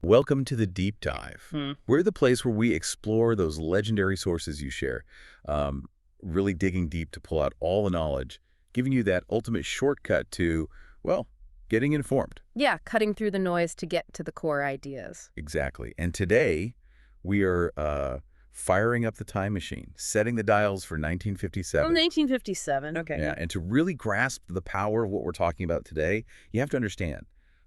Welcome to the Deep Dive. Hmm. We're the place where we explore those legendary sources you share, really digging deep to pull out all the knowledge, giving you that ultimate shortcut to, well, getting informed. Yeah, cutting through the noise to get to the core ideas. Exactly. And today, we are firing up the time machine, setting the dials for Oh, 1957. 1957. Okay. Yeah, and to really grasp the power of what we're talking about today, you have to understand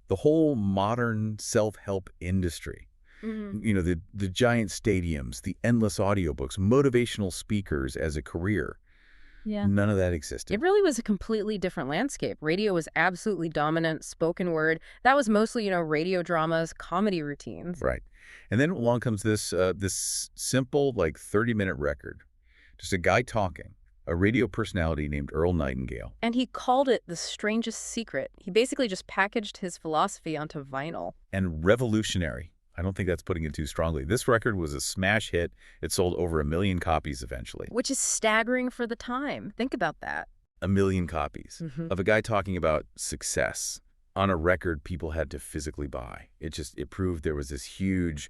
the whole modern self-help industry. Mhm. You know, the giant stadiums, the endless audiobooks, motivational speakers as a career. Yeah. None of that existed. It really was a completely different landscape. Radio was absolutely dominant, spoken word. That was mostly, radio dramas, comedy routines. Right. And then along comes this simple, like 30-minute record. Just a guy talking, a radio personality named Earl Nightingale. And he called it the strangest secret. He basically just packaged his philosophy onto vinyl. And revolutionary. I don't think that's putting it too strongly. This record was a smash hit. It sold over 1 million copies eventually. Which is staggering for the time. Think about that. 1 million copies Mhm. of a guy talking about success on a record people had to physically buy. It proved there was this huge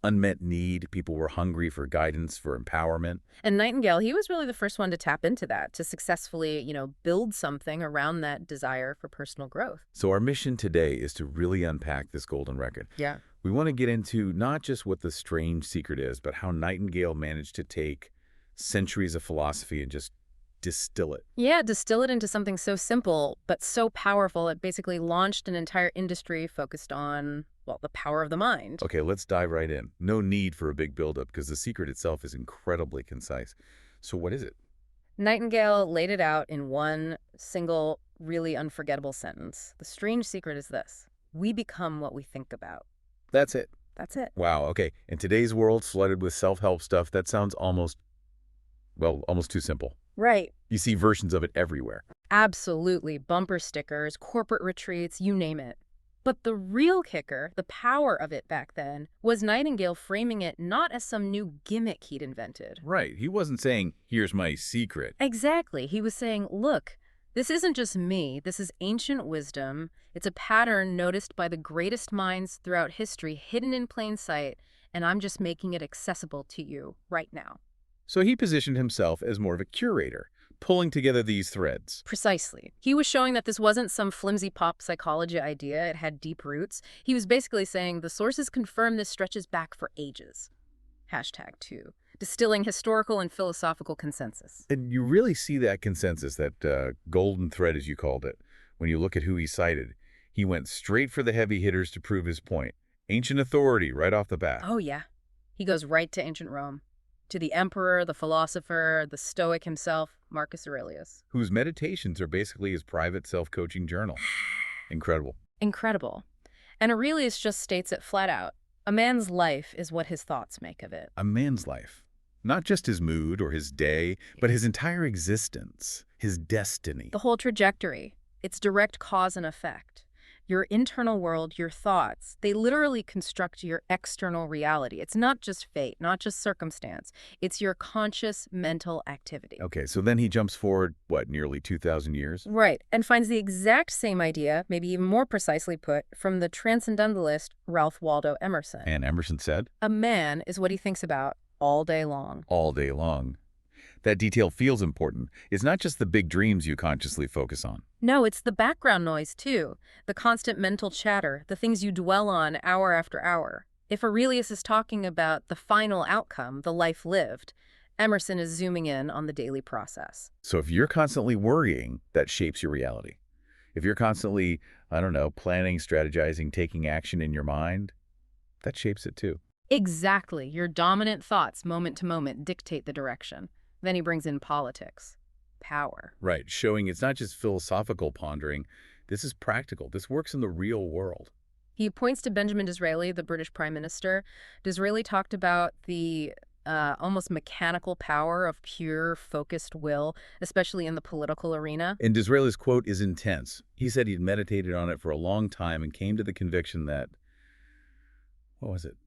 unmet need. People were hungry for guidance, for empowerment. And Nightingale, he was really the first one to tap into that, to successfully, build something around that desire for personal growth. So our mission today is to really unpack this golden record. Yeah. We want to get into not just what the strange secret is, but how Nightingale managed to take centuries of philosophy and just distill it. Yeah, distill it into something so simple, but so powerful, it basically launched an entire industry focused on, well, the power of the mind. Okay, let's dive right in. No need for a big buildup because the secret itself is incredibly concise. So what is it? Nightingale laid it out in one single, really unforgettable sentence. The strange secret is this: we become what we think about. That's it. That's it. Wow, okay. In today's world flooded with self-help stuff, that sounds almost too simple. Right. You see versions of it everywhere. Absolutely. Bumper stickers, corporate retreats, you name it. But the real kicker, the power of it back then, was Nightingale framing it not as some new gimmick he'd invented. Right. He wasn't saying, here's my secret. Exactly. He was saying, look, this isn't just me. This is ancient wisdom. It's a pattern noticed by the greatest minds throughout history, hidden in plain sight, and I'm just making it accessible to you right now. So he positioned himself as more of a curator, pulling together these threads. Precisely. He was showing that this wasn't some flimsy pop psychology idea. It had deep roots. He was basically saying the sources confirm this stretches back for ages. #2. Distilling historical and philosophical consensus. And you really see that consensus, that golden thread, as you called it, when you look at who he cited. He went straight for the heavy hitters to prove his point. Ancient authority right off the bat. Oh, yeah. He goes right to ancient Rome. To the emperor, the philosopher, the Stoic himself, Marcus Aurelius. Whose meditations are basically his private self-coaching journal. Incredible. Incredible. And Aurelius just states it flat out. A man's life is what his thoughts make of it. A man's life. Not just his mood or his day, but his entire existence, his destiny. The whole trajectory. It's direct cause and effect. Your internal world, your thoughts, they literally construct your external reality. It's not just fate, not just circumstance. It's your conscious mental activity. Okay, so then he jumps forward, nearly 2,000 years? Right, and finds the exact same idea, maybe even more precisely put, from the transcendentalist Ralph Waldo Emerson. And Emerson said? A man is what he thinks about all day long. All day long. That detail feels important. It's not just the big dreams you consciously focus on. No, it's the background noise, too. The constant mental chatter, the things you dwell on hour after hour. If Aurelius is talking about the final outcome, the life lived, Emerson is zooming in on the daily process. So if you're constantly worrying, that shapes your reality. If you're constantly, planning, strategizing, taking action in your mind, that shapes it too. Exactly. Your dominant thoughts, moment to moment, dictate the direction. Then he brings in politics. Power. Right, showing it's not just philosophical pondering. This is practical. This works in the real world. He points to Benjamin Disraeli, the British Prime Minister. Disraeli talked about the almost mechanical power of pure, focused will, especially in the political arena. And Disraeli's quote is intense. He said he'd meditated on it for a long time and came to the conviction that,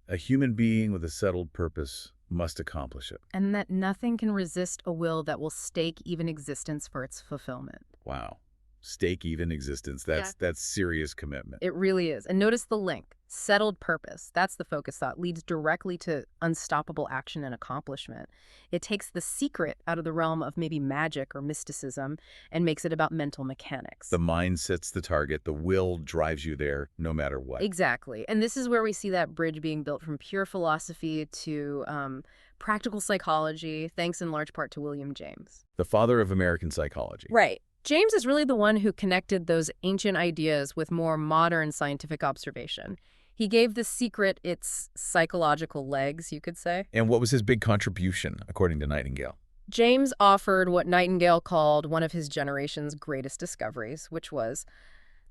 a human being with a settled purpose must accomplish it. And that nothing can resist a will that will stake even existence for its fulfillment. Wow. stake-even existence. That's serious commitment. It really is. And notice the link. Settled purpose. That's the focus thought. Leads directly to unstoppable action and accomplishment. It takes the secret out of the realm of maybe magic or mysticism and makes it about mental mechanics. The mind sets the target. The will drives you there no matter what. Exactly. And this is where we see that bridge being built from pure philosophy to practical psychology, thanks in large part to William James. The father of American psychology. Right. James is really the one who connected those ancient ideas with more modern scientific observation. He gave the secret its psychological legs, you could say. And what was his big contribution, according to Nightingale? James offered what Nightingale called one of his generation's greatest discoveries, which was,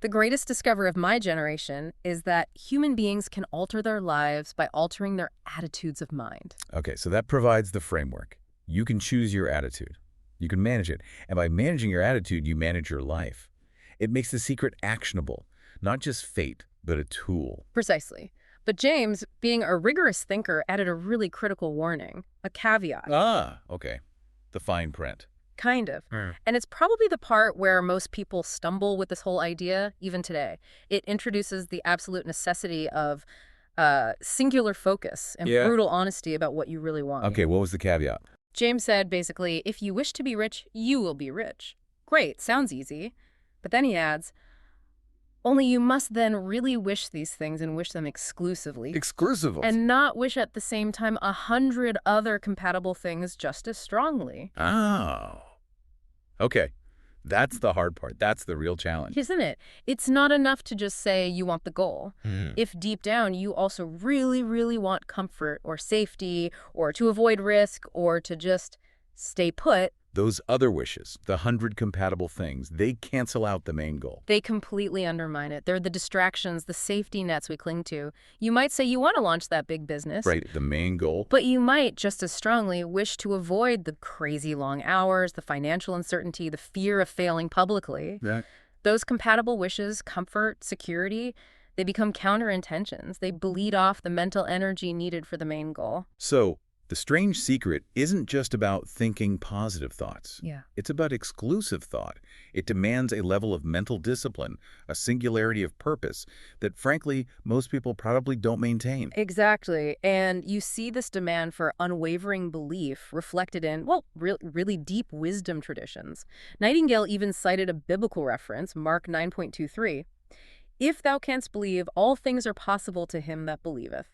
the greatest discovery of my generation is that human beings can alter their lives by altering their attitudes of mind. Okay, so that provides the framework. You can choose your attitude. You can manage it. And by managing your attitude, you manage your life. It makes the secret actionable, not just fate, but a tool. Precisely. But James, being a rigorous thinker, added a really critical warning, a caveat. Ah, okay. The fine print. Kind of. And it's probably the part where most people stumble with this whole idea, even today. It introduces the absolute necessity of singular focus and brutal honesty about what you really want. Okay, what was the caveat? James said, basically, if you wish to be rich, you will be rich. Great, sounds easy. But then he adds, only you must then really wish these things and wish them exclusively. Exclusively. And not wish at the same time 100 other compatible things just as strongly. Oh. Okay. That's the hard part. That's the real challenge. Isn't it? It's not enough to just say you want the goal. If deep down you also really, really want comfort or safety or to avoid risk or to just stay put. Those other wishes, the 100 compatible things, they cancel out the main goal. They completely undermine it. They're the distractions, the safety nets we cling to. You might say you want to launch that big business. Right, the main goal. But you might just as strongly wish to avoid the crazy long hours, the financial uncertainty, the fear of failing publicly. Yeah. Those compatible wishes, comfort, security, they become counterintentions. They bleed off the mental energy needed for the main goal. So, the strange secret isn't just about thinking positive thoughts. Yeah. It's about exclusive thought. It demands a level of mental discipline, a singularity of purpose that, frankly, most people probably don't maintain. Exactly. And you see this demand for unwavering belief reflected in, well, really deep wisdom traditions. Nightingale even cited a biblical reference, Mark 9:23. If thou canst believe, all things are possible to him that believeth.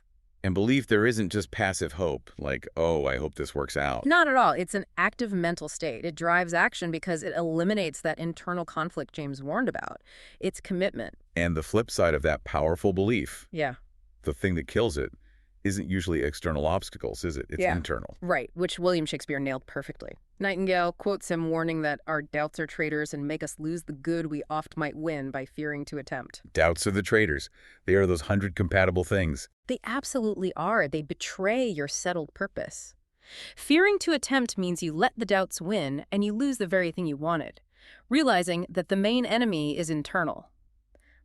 And belief there isn't just passive hope, like, oh, I hope this works out. Not at all. It's an active mental state. It drives action because it eliminates that internal conflict James warned about. It's commitment. And the flip side of that powerful belief, Yeah. the thing that kills it, isn't usually external obstacles, is it? It's internal. Right, which William Shakespeare nailed perfectly. Nightingale quotes him warning that our doubts are traitors and make us lose the good we oft might win by fearing to attempt. Doubts are the traitors. They are those 100 compatible things. They absolutely are. They betray your settled purpose. Fearing to attempt means you let the doubts win and you lose the very thing you wanted, realizing that the main enemy is internal.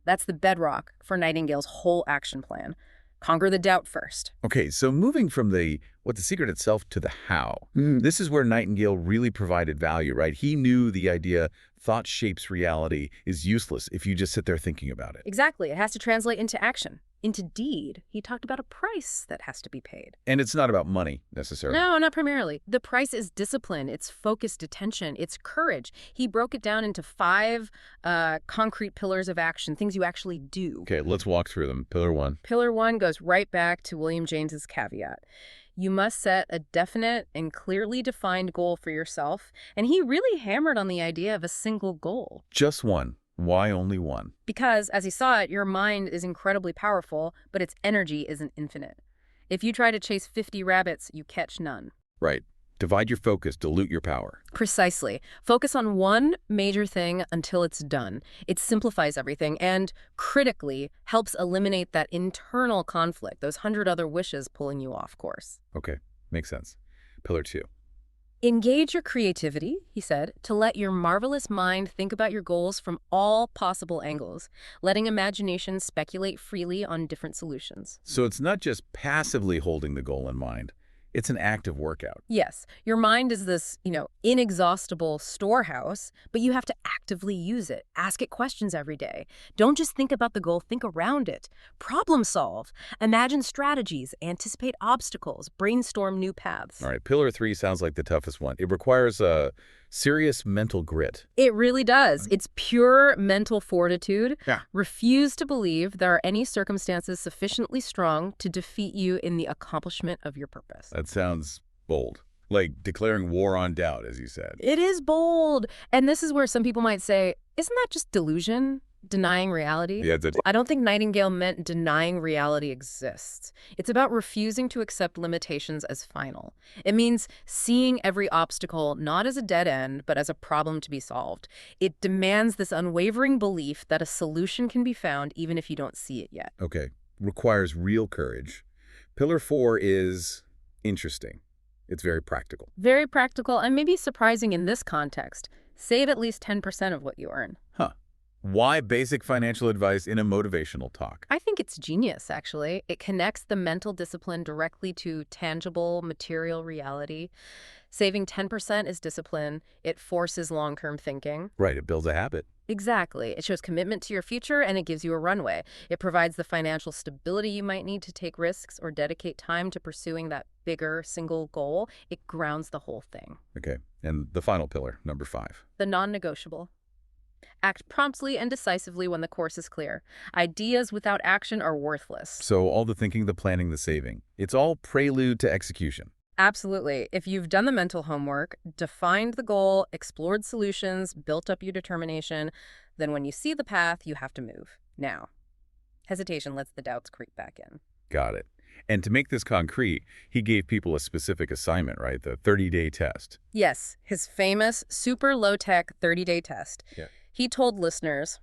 That's the bedrock for Nightingale's whole action plan. Conquer the doubt first. Okay, so moving from the secret itself to the how. This is where Nightingale really provided value, right? He knew the idea thought shapes reality is useless if you just sit there thinking about it. Exactly. It has to translate into action, into deed. He talked about a price that has to be paid. And it's not about money, necessarily. No, not primarily. The price is discipline. It's focused attention. It's courage. He broke it down into 5 concrete pillars of action, things you actually do. Okay, let's walk through them. Pillar 1. Pillar 1 goes right back to William James's caveat. You must set a definite and clearly defined goal for yourself. And he really hammered on the idea of a single goal. Just one. Why only one? Because, as he saw it, your mind is incredibly powerful, but its energy isn't infinite. If you try to chase 50 rabbits, you catch none. Right. Divide your focus, dilute your power. Precisely. Focus on one major thing until it's done. It simplifies everything and, critically, helps eliminate that internal conflict, those 100 other wishes pulling you off course. Okay, makes sense. Pillar 2. Engage your creativity, he said, to let your marvelous mind think about your goals from all possible angles, letting imagination speculate freely on different solutions. So it's not just passively holding the goal in mind. It's an active workout. Yes, your mind is this, inexhaustible storehouse, but you have to actively use it. Ask it questions every day. Don't just think about the goal, think around it. Problem solve. Imagine strategies, anticipate obstacles, brainstorm new paths. All right, pillar 3 sounds like the toughest one. It requires a serious mental grit. It really does. It's pure mental fortitude. Yeah. Refuse to believe there are any circumstances sufficiently strong to defeat you in the accomplishment of your purpose. That sounds bold. Like declaring war on doubt, as you said. It is bold. And this is where some people might say, isn't that just delusion? Denying reality? Yeah, I don't think Nightingale meant denying reality exists. It's about refusing to accept limitations as final. It means seeing every obstacle not as a dead end, but as a problem to be solved. It demands this unwavering belief that a solution can be found even if you don't see it yet. Okay. Requires real courage. Pillar 4 is interesting. It's very practical. Very practical and maybe surprising in this context. Save at least 10% of what you earn. Huh. Why basic financial advice in a motivational talk? I think it's genius, actually. It connects the mental discipline directly to tangible, material reality. Saving 10% is discipline. It forces long-term thinking. Right, it builds a habit. Exactly. It shows commitment to your future, and it gives you a runway. It provides the financial stability you might need to take risks or dedicate time to pursuing that bigger single goal. It grounds the whole thing. Okay, and the final pillar, number 5. The non-negotiable. Act promptly and decisively when the course is clear. Ideas without action are worthless. So all the thinking, the planning, the saving, it's all prelude to execution. Absolutely. If you've done the mental homework, defined the goal, explored solutions, built up your determination, then when you see the path, you have to move. Now, hesitation lets the doubts creep back in. Got it. And to make this concrete, he gave people a specific assignment, right? The 30-day test. Yes, his famous super low-tech 30-day test. Yeah. He told listeners,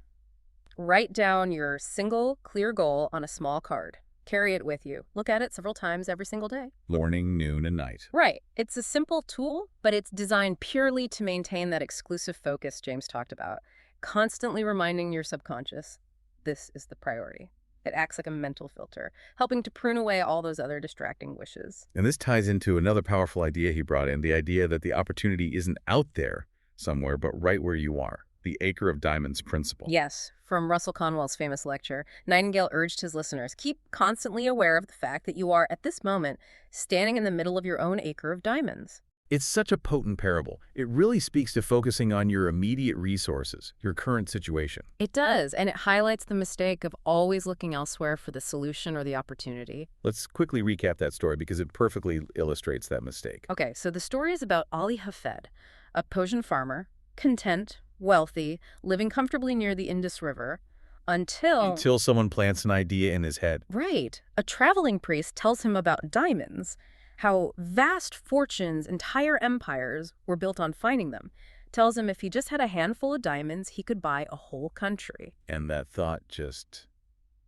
write down your single clear goal on a small card. Carry it with you. Look at it several times every single day. Morning, noon, and night. Right. It's a simple tool, but it's designed purely to maintain that exclusive focus James talked about. Constantly reminding your subconscious, this is the priority. It acts like a mental filter, helping to prune away all those other distracting wishes. And this ties into another powerful idea he brought in, the idea that the opportunity isn't out there somewhere, but right where you are. The acre of diamonds principle. Yes, from Russell Conwell's famous lecture, Nightingale urged his listeners, keep constantly aware of the fact that you are, at this moment, standing in the middle of your own acre of diamonds. It's such a potent parable. It really speaks to focusing on your immediate resources, your current situation. It does, and it highlights the mistake of always looking elsewhere for the solution or the opportunity. Let's quickly recap that story because it perfectly illustrates that mistake. Okay, so the story is about Ali Hafed, a Persian farmer, content, wealthy, living comfortably near the Indus River, until someone plants an idea in his head. Right. A traveling priest tells him about diamonds, how vast fortunes, entire empires were built on finding them. Tells him if he just had a handful of diamonds, he could buy a whole country. And that thought just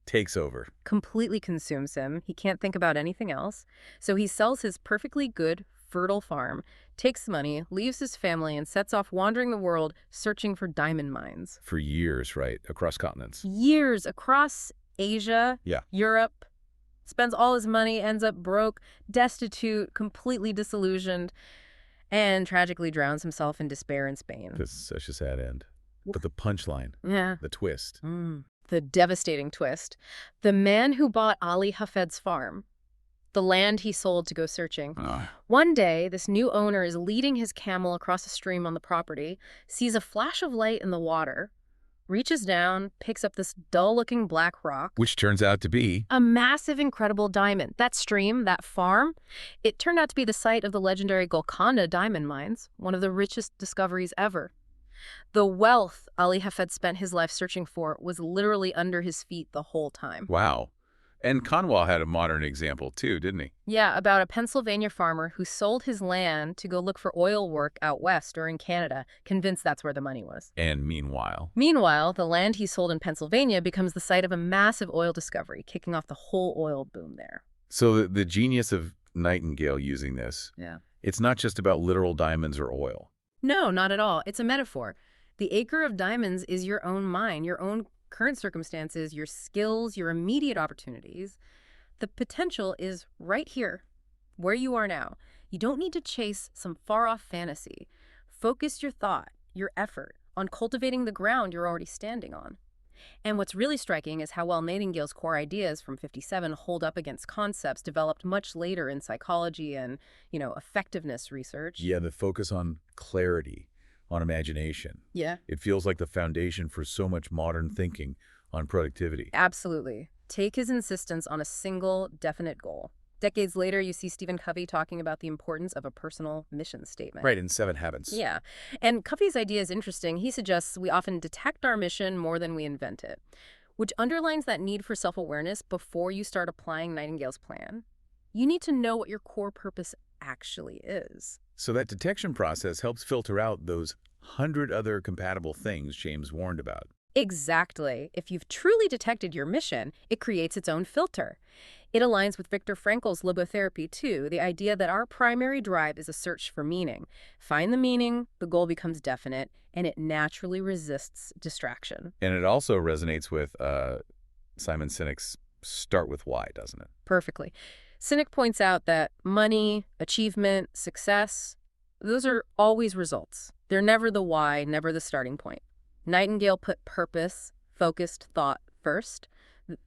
takes over. Completely consumes him. He can't think about anything else. So he sells his perfectly good, fertile farm, takes the money, leaves his family, and sets off wandering the world searching for diamond mines. For years, right? Across continents. Years across Asia, Yeah. Europe. Spends all his money, ends up broke, destitute, completely disillusioned, and tragically drowns himself in despair in Spain. This is such a sad end. But the punchline, Yeah. the twist. The devastating twist. The man who bought Ali Hafed's farm, the land he sold to go searching. One day, this new owner is leading his camel across a stream on the property, sees a flash of light in the water, reaches down, picks up this dull-looking black rock. Which turns out to be a massive, incredible diamond. That stream, that farm, it turned out to be the site of the legendary Golconda diamond mines, one of the richest discoveries ever. The wealth Ali Hafed spent his life searching for was literally under his feet the whole time. Wow. And Conwell had a modern example too, didn't he? Yeah, about a Pennsylvania farmer who sold his land to go look for oil work out west or in Canada, convinced that's where the money was. And meanwhile, the land he sold in Pennsylvania becomes the site of a massive oil discovery, kicking off the whole oil boom there. So the genius of Nightingale using this, it's not just about literal diamonds or oil. No, not at all. It's a metaphor. The acre of diamonds is your own mind, your own current circumstances, your skills, your immediate opportunities. The potential is right here, where you are now. You don't need to chase some far-off fantasy. Focus your thought, your effort, on cultivating the ground you're already standing on. And what's really striking is how well Nightingale's core ideas from 57 hold up against concepts developed much later in psychology and, effectiveness research. Yeah, the focus on clarity, on imagination. Yeah. It feels like the foundation for so much modern thinking on productivity. Absolutely. Take his insistence on a single, definite goal. Decades later, you see Stephen Covey talking about the importance of a personal mission statement. Right, in Seven Habits. Yeah. And Covey's idea is interesting. He suggests we often detect our mission more than we invent it, which underlines that need for self-awareness before you start applying Nightingale's plan. You need to know what your core purpose actually is. So that detection process helps filter out those 100 other compatible things James warned about. Exactly. If you've truly detected your mission, it creates its own filter. It aligns with Viktor Frankl's logotherapy, too, the idea that our primary drive is a search for meaning. Find the meaning, the goal becomes definite, and it naturally resists distraction. And it also resonates with Simon Sinek's start with why, doesn't it? Perfectly. Sinek points out that money, achievement, success, those are always results. They're never the why, never the starting point. Nightingale put purpose, focused thought first.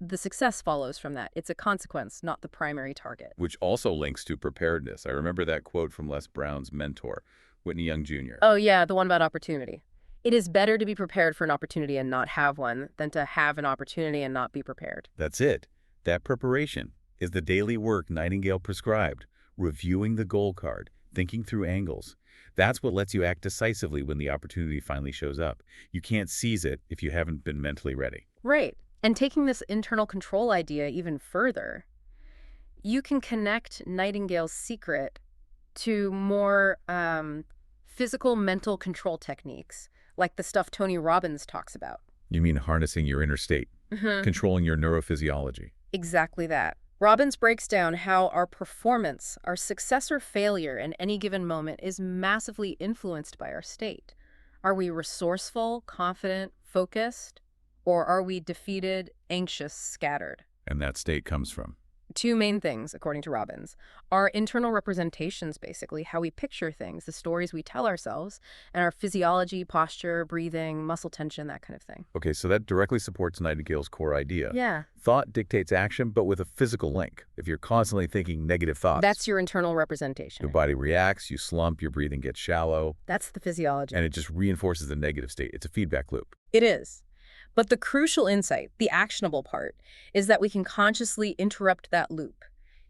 The success follows from that. It's a consequence, not the primary target. Which also links to preparedness. I remember that quote from Les Brown's mentor, Whitney Young Jr. Oh, yeah, the one about opportunity. It is better to be prepared for an opportunity and not have one than to have an opportunity and not be prepared. That's it. That preparation is the daily work Nightingale prescribed, reviewing the goal card, thinking through angles. That's what lets you act decisively when the opportunity finally shows up. You can't seize it if you haven't been mentally ready. Right. And taking this internal control idea even further, you can connect Nightingale's secret to more physical mental control techniques, like the stuff Tony Robbins talks about. You mean harnessing your inner state, controlling your neurophysiology. Exactly that. Robbins breaks down how our performance, our success or failure in any given moment is massively influenced by our state. Are we resourceful, confident, focused? Or are we defeated, anxious, scattered? And that state comes from? Two main things, according to Robbins. Our internal representations, basically, how we picture things, the stories we tell ourselves, and our physiology, posture, breathing, muscle tension, that kind of thing. Okay, so that directly supports Nightingale's core idea. Yeah. Thought dictates action, but with a physical link. If you're constantly thinking negative thoughts, That's your internal representation. your body reacts, you slump, your breathing gets shallow, That's the physiology. and it just reinforces the negative state. It's a feedback loop. It is. But the crucial insight, the actionable part, is that we can consciously interrupt that loop.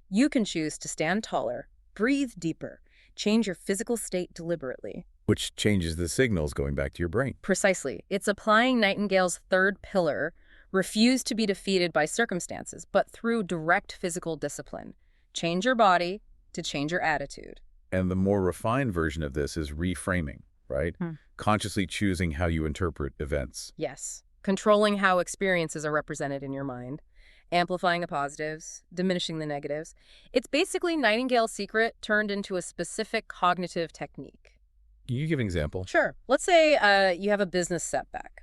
You can choose to stand taller, breathe deeper, change your physical state deliberately. Which changes the signals going back to your brain. Precisely. It's applying Nightingale's third pillar, refuse to be defeated by circumstances, but through direct physical discipline. Change your body to change your attitude. And the more refined version of this is reframing, right? Consciously choosing how you interpret events. Yes. Controlling how experiences are represented in your mind, amplifying the positives, diminishing the negatives. It's basically Nightingale's secret turned into a specific cognitive technique. Can you give an example? Sure. Let's say you have a business setback.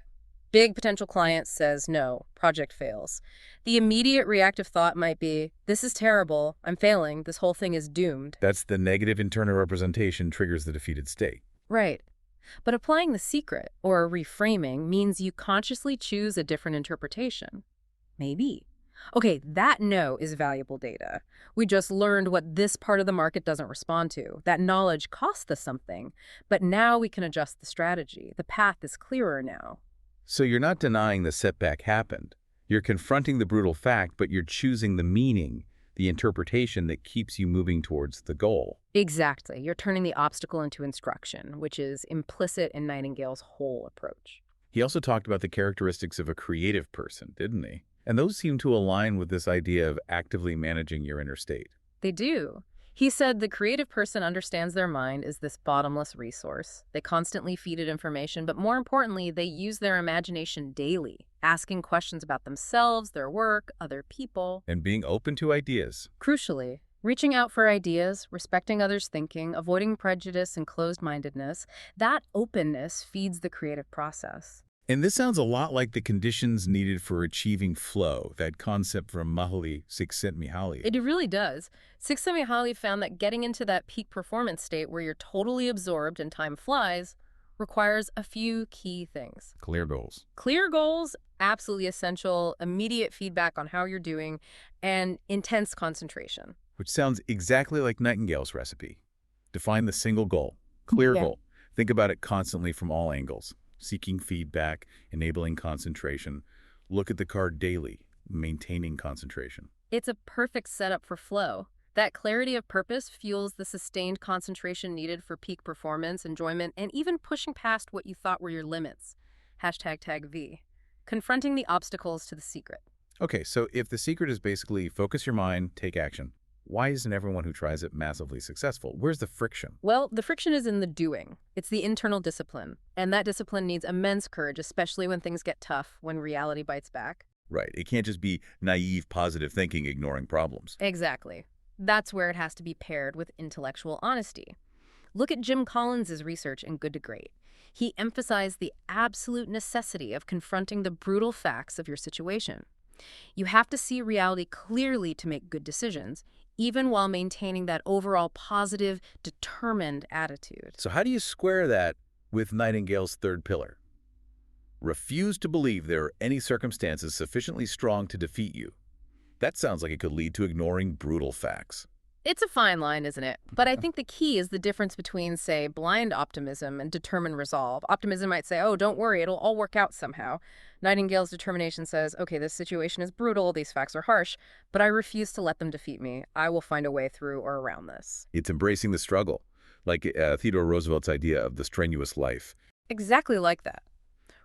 Big potential client says no, project fails. The immediate reactive thought might be, this is terrible, I'm failing, this whole thing is doomed. That's the negative internal representation triggers the defeated state. Right. But applying the secret, or reframing, means you consciously choose a different interpretation. Maybe. Okay, that no is valuable data. We just learned what this part of the market doesn't respond to. That knowledge cost us something, but now we can adjust the strategy. The path is clearer now. So you're not denying the setback happened. You're confronting the brutal fact, but you're choosing the meaning, the interpretation that keeps you moving towards the goal. Exactly. You're turning the obstacle into instruction, which is implicit in Nightingale's whole approach. He also talked about the characteristics of a creative person, didn't he? And those seem to align with this idea of actively managing your inner state. They do. He said the creative person understands their mind is this bottomless resource. They constantly feed it information, but more importantly, they use their imagination daily, asking questions about themselves, their work, other people. And being open to ideas. Crucially, reaching out for ideas, respecting others' thinking, avoiding prejudice and closed-mindedness, that openness feeds the creative process. And this sounds a lot like the conditions needed for achieving flow, that concept from Mihaly Csikszentmihalyi. It really does. Csikszentmihalyi found that getting into that peak performance state where you're totally absorbed and time flies requires a few key things. Clear goals. Clear goals, absolutely essential, immediate feedback on how you're doing, and intense concentration. Which sounds exactly like Nightingale's recipe. Define the single goal. Clear Yeah. goal. Think about it constantly from all angles. Seeking feedback, enabling concentration. Look at the card daily, maintaining concentration. It's a perfect setup for flow. That clarity of purpose fuels the sustained concentration needed for peak performance, enjoyment, and even pushing past what you thought were your limits. Hashtag tag V. Confronting the obstacles to the secret. Okay, so if the secret is basically focus your mind, take action, why isn't everyone who tries it massively successful? Where's the friction? Well, the friction is in the doing. It's the internal discipline. And that discipline needs immense courage, especially when things get tough, when reality bites back. Right, it can't just be naive, positive thinking ignoring problems. Exactly. That's where it has to be paired with intellectual honesty. Look at Jim Collins' research in Good to Great. He emphasized the absolute necessity of confronting the brutal facts of your situation. You have to see reality clearly to make good decisions, even while maintaining that overall positive, determined attitude. So how do you square that with Nightingale's third pillar? Refuse to believe there are any circumstances sufficiently strong to defeat you. That sounds like it could lead to ignoring brutal facts. It's a fine line, isn't it? But I think the key is the difference between, say, blind optimism and determined resolve. Optimism might say, oh, don't worry, it'll all work out somehow. Nightingale's determination says, okay, this situation is brutal, these facts are harsh, but I refuse to let them defeat me. I will find a way through or around this. It's embracing the struggle, like Theodore Roosevelt's idea of the strenuous life. Exactly like that.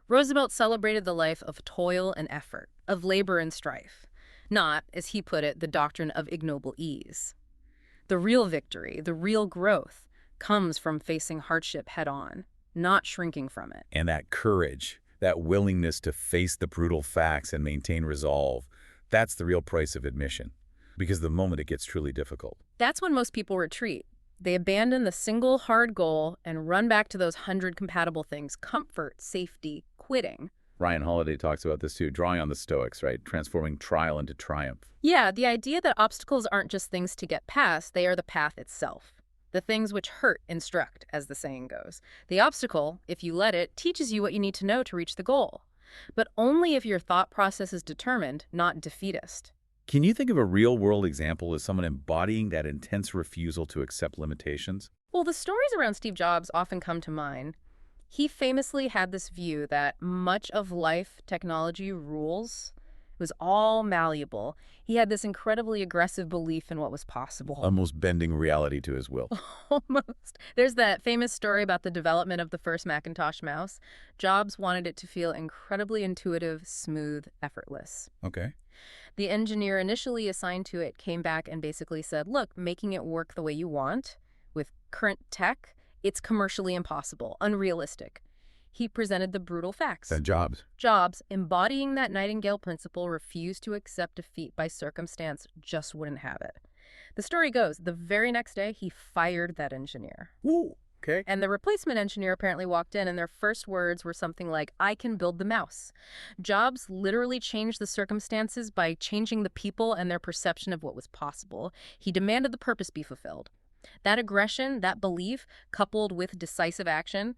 Roosevelt celebrated the life of toil and effort, of labor and strife, not, as he put it, the doctrine of ignoble ease. The real victory, the real growth, comes from facing hardship head-on, not shrinking from it. And that courage, that willingness to face the brutal facts and maintain resolve, that's the real price of admission. Because the moment it gets truly difficult. That's when most people retreat. They abandon the single hard goal and run back to those 100 compatible things: comfort, safety, quitting. Ryan Holiday talks about this too, drawing on the Stoics, right? Transforming trial into triumph. Yeah, the idea that obstacles aren't just things to get past, they are the path itself. The things which hurt instruct, as the saying goes. The obstacle, if you let it, teaches you what you need to know to reach the goal. But only if your thought process is determined, not defeatist. Can you think of a real-world example as someone embodying that intense refusal to accept limitations? Well, the stories around Steve Jobs often come to mind. He famously had this view that much of life technology rules. It was all malleable. He had this incredibly aggressive belief in what was possible. Almost bending reality to his will. Almost. There's that famous story about the development of the first Macintosh mouse. Jobs wanted it to feel incredibly intuitive, smooth, effortless. Okay. The engineer initially assigned to it came back and basically said, look, making it work the way you want with current tech, it's commercially impossible, unrealistic. He presented the brutal facts. Then Jobs. Jobs, embodying that Nightingale principle, refused to accept defeat by circumstance, just wouldn't have it. The story goes, the very next day, he fired that engineer. Woo. Okay. And the replacement engineer apparently walked in, and their first words were something like, I can build the mouse. Jobs literally changed the circumstances by changing the people and their perception of what was possible. He demanded the purpose be fulfilled. That aggression, that belief, coupled with decisive action,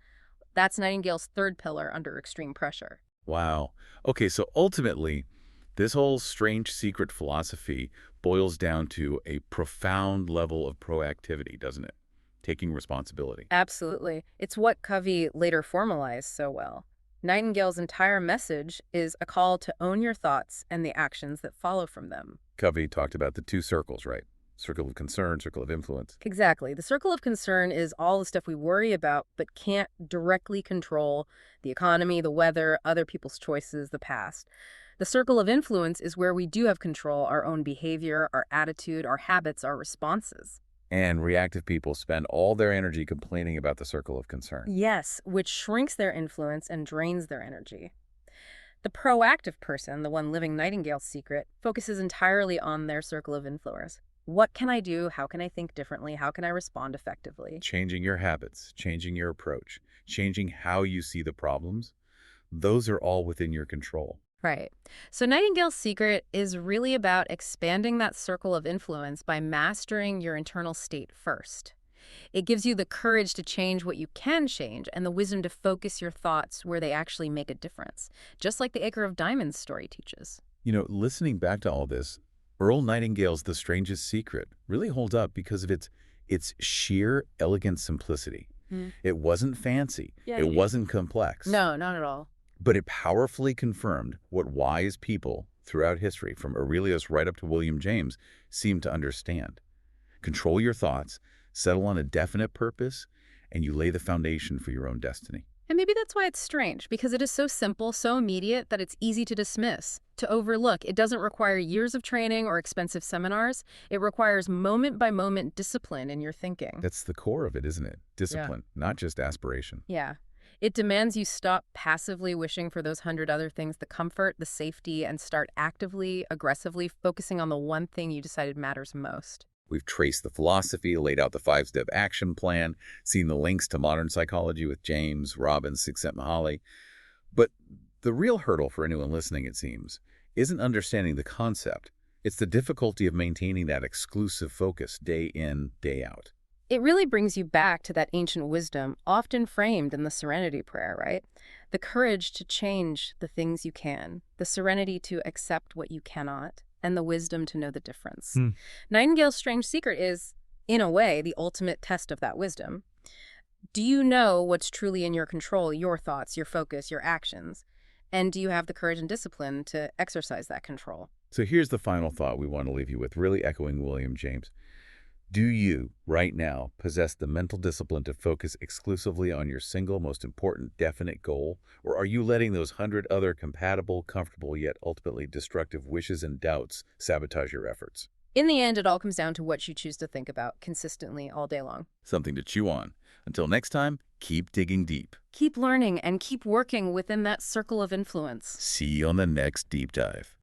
that's Nightingale's third pillar under extreme pressure. Wow. Okay, so ultimately, this whole strange secret philosophy boils down to a profound level of proactivity, doesn't it? Taking responsibility. Absolutely. It's what Covey later formalized so well. Nightingale's entire message is a call to own your thoughts and the actions that follow from them. Covey talked about the two circles, right? Circle of concern, circle of influence. Exactly. The circle of concern is all the stuff we worry about but can't directly control: the economy, the weather, other people's choices, the past. The circle of influence is where we do have control: our own behavior, our attitude, our habits, our responses. And reactive people spend all their energy complaining about the circle of concern. Yes, which shrinks their influence and drains their energy. The proactive person, the one living Nightingale's secret, focuses entirely on their circle of influence. What can I do? How can I think differently? How can I respond effectively? Changing your habits, changing your approach, changing how you see the problems. those are all within your control. Right. So Nightingale's secret is really about expanding that circle of influence by mastering your internal state first. It gives you the courage to change what you can change and the wisdom to focus your thoughts where they actually make a difference, just like the Acre of Diamonds story teaches. Listening back to all this, Earl Nightingale's The Strangest Secret really holds up because of its sheer elegant simplicity. Mm. It wasn't fancy. Yeah, It wasn't complex. No, not at all. But it powerfully confirmed what wise people throughout history, from Aurelius right up to William James, seemed to understand. Control your thoughts, settle on a definite purpose, and you lay the foundation for your own destiny. And maybe that's why it's strange, because it is so simple, so immediate, that it's easy to dismiss, to overlook. It doesn't require years of training or expensive seminars. It requires moment-by-moment discipline in your thinking. That's the core of it, isn't it? Discipline, not just aspiration. Yeah. It demands you stop passively wishing for those 100 other things, the comfort, the safety, and start actively, aggressively focusing on the one thing you decided matters most. We've traced the philosophy, laid out the 5-step action plan, seen the links to modern psychology with James, Robbins, Csikszentmihalyi. But the real hurdle for anyone listening, it seems, isn't understanding the concept. It's the difficulty of maintaining that exclusive focus day in, day out. It really brings you back to that ancient wisdom, often framed in the Serenity Prayer, right? The courage to change the things you can, the serenity to accept what you cannot, and the wisdom to know the difference. Nightingale's Strange Secret is, in a way, the ultimate test of that wisdom. Do you know what's truly in your control, your thoughts, your focus, your actions? And do you have the courage and discipline to exercise that control? So here's the final thought we want to leave you with, really echoing William James. Do you, right now, possess the mental discipline to focus exclusively on your single, most important, definite goal? Or are you letting those 100 other compatible, comfortable, yet ultimately destructive wishes and doubts sabotage your efforts? In the end, it all comes down to what you choose to think about consistently all day long. Something to chew on. Until next time, keep digging deep. Keep learning and keep working within that circle of influence. See you on the next Deep Dive.